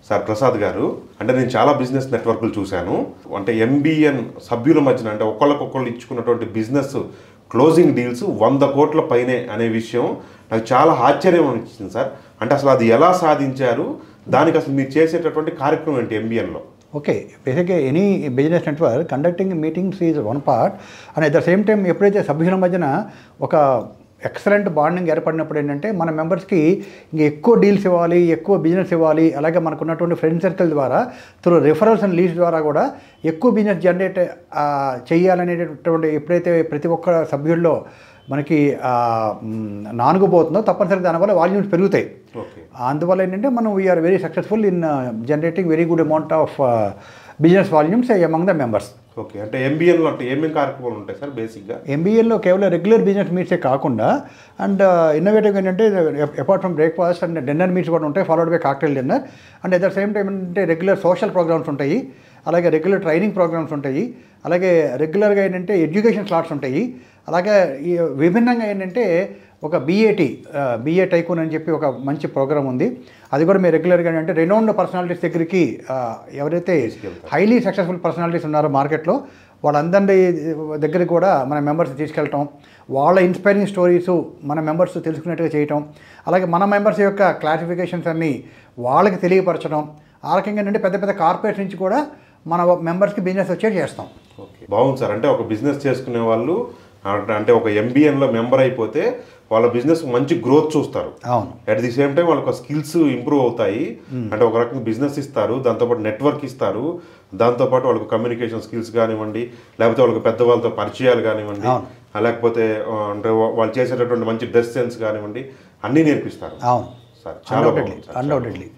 Sir Prasad గారు, అంటే నేను చాలా బిజినెస్ నెట్వర్క్లు చూశాను. అంటే ఎంబీఎన్ సభ్యుల మధ్యన అంటే ఒకళ్ళకొకళ్ళు ఇచ్చుకున్నటువంటి బిజినెస్ క్లోజింగ్ డీల్స్ 100 కోట్ల పైనే అనే విషయం నాకు చాలా ఆశ్చర్యం అనిపించింది సార్. అంటే అసలు అది ఎలా సాధించారు, దానికి అసలు మీరు చేసేటటువంటి కార్యక్రమం ఏంటి ఎంబీఎన్లో? ఓకే, బేసిక్గా any business network conducting meetings is one part, and at the same time ఎప్పుడైతే సభ్యుల మధ్యన ఒక ఎక్సలెంట్ బాండింగ్ ఏర్పడినప్పుడు ఏంటంటే మన మెంబర్స్కి ఇంకా ఎక్కువ డీల్స్ ఇవ్వాలి, ఎక్కువ బిజినెస్ ఇవ్వాలి, అలాగే మనకు ఉన్నటువంటి ఫ్రెండ్ సర్కిల్ ద్వారా త్రూ రిఫరల్స్ అండ్ లీడ్స్ ద్వారా కూడా ఎక్కువ బిజినెస్ జనరేట్ చేయాలనేటటువంటి ఎప్పుడైతే ప్రతి ఒక్క సభ్యుల్లో మనకి నానుగుపోతుందో తప్పనిసరిగా దానివల్ల వాల్యూమ్స్ పెరుగుతాయి. అందువల్ల ఏంటంటే మనం we are very successful in generating very good amount of business volumes among the members. Okay, అంటే ఎంబీఎన్లో అంటే ఏమేమి కార్యక్రమాలు ఉంటాయి సార్? బేసిక్గా ఎంబీఎన్లో కేవలం రెగ్యులర్ బిజినెస్ మీట్సే కాకుండా అండ్ ఇన్నోవేటివ్ ఏంటంటే apart from breakfast and dinner meets కూడా ఉంటాయి, followed by cocktail dinner. And at the same time ఏంటంటే రెగ్యులర్ సోషల్ ప్రోగ్రామ్స్ ఉంటాయి, అలాగే రెగ్యులర్ ట్రైనింగ్ ప్రోగ్రామ్స్ ఉంటాయి, అలాగే రెగ్యులర్గా ఏంటంటే ఎడ్యుకేషన్ స్లాట్స్ ఉంటాయి. అలాగే ఈ విభిన్నంగా ఏంటంటే ఒక బీఏ టైకూన్ అని చెప్పి ఒక మంచి ప్రోగ్రామ్ ఉంది. అది కూడా మీరు రెగ్యులర్గా అంటే రెనౌండ్ పర్సనాలిటీస్ దగ్గరికి ఎవరైతే హైలీ సక్సెస్ఫుల్ పర్సనాలిటీస్ ఉన్నారో మార్కెట్లో వాళ్ళందరి దగ్గరికి కూడా మన మెంబర్స్ తీసుకెళ్ళటం, వాళ్ళ ఇన్స్పైరింగ్ స్టోరీస్ మన మెంబర్స్ తెలుసుకునేట్టుగా చేయటం, అలాగే మన మెంబర్స్ యొక్క క్లాసిఫికేషన్స్ అన్నీ వాళ్ళకి తెలియపరచడం. ఆ రకంగా ఏంటంటే పెద్ద పెద్ద కార్పొరేట్స్ నుంచి కూడా మన మెంబర్స్కి బిజినెస్ వచ్చేది చేస్తాం. ఓకే, బాగుంది సార్. అంటే ఒక బిజినెస్ చేసుకునే వాళ్ళు అంటే ఒక ఎంబీఎన్లో మెంబర్ అయిపోతే వాళ్ళ బిజినెస్ మంచి గ్రోత్ చూస్తారు. అవును, అట్ ది సేమ్ టైం వాళ్ళకి స్కిల్స్ ఇంప్రూవ్ అవుతాయి. అంటే ఒక రకంగా బిజినెస్ ఇస్తారు, దాంతోపాటు నెట్వర్క్ ఇస్తారు, దాంతోపాటు వాళ్ళకి కమ్యూనికేషన్ స్కిల్స్ కానివ్వండి, లేకపోతే వాళ్ళకి పెద్దవాళ్ళతో పరిచయాలు కానివ్వండి, లేకపోతే అంటే వాళ్ళు చేసేటటువంటి మంచి డ్రెస్ సెన్స్ కానివ్వండి, అన్నీ నేర్పిస్తారు. అవును సార్, చాలా బాగుంది. అన్డౌటెడ్లీ.